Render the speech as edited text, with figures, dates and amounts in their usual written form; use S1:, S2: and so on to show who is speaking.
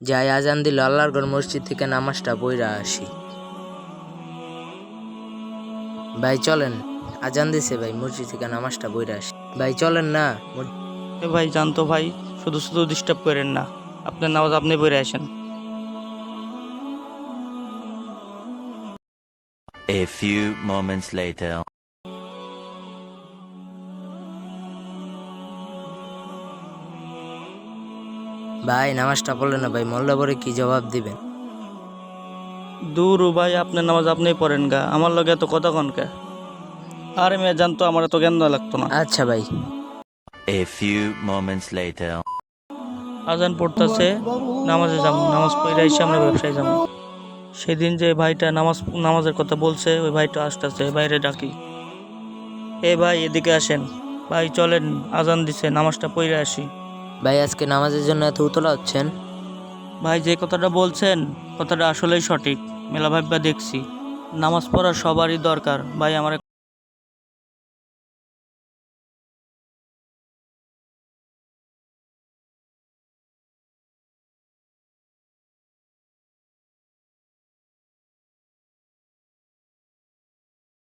S1: যাই আজান দিল আল্লাহর ঘর মসজিদ থেকে নামাজটা পইরা আসি। ভাই চলেন, আজান দিছে ভাই, মসজিদ থেকে নামাজটা পইরা আসি। ভাই চলেন না।
S2: এ ভাই জানতো ভাই, শুধু শুধু ডিস্টার্ব করেন না, আপনার নামাজ আপনি পড়ে আসেন।
S3: A few moments later.
S1: ভাই নামাজটা পড়লেন না ভাই, মোল্লা পরে কি জবাব দিবেন?
S2: দূর ও ভাই, আপনার নামাজ আপনি পড়েন গা, আমার লগে এত কথা কনকে। আরে মেয়ে জানতো, আমার এত জ্ঞান দেওয়া লাগতো না।
S1: আচ্ছা ভাই।
S3: A few moments later.
S2: আজান পড়তাছে, নামাজে যাবো, নামাজ পড়ে এসে আমরা ব্যবসায় যাবো। সেদিন যে ভাইটা নামাজের কথা বলছে, ওই ভাইটা আসতেছে, বাইরে ডাকি। এ ভাই এদিকে আসেন, ভাই চলেন, আজান দিছে, নামাজটা পড়ে আসি।
S1: ভাই আজকে নামাজের জন্য এত উতলা হচ্ছেন?
S2: ভাই যে কথাটা বলছেন, কথাটা আসলেই সঠিক, মেলা ভাববা দেখছি। নামাজ পড়া সবারই দরকার, ভাই আমারে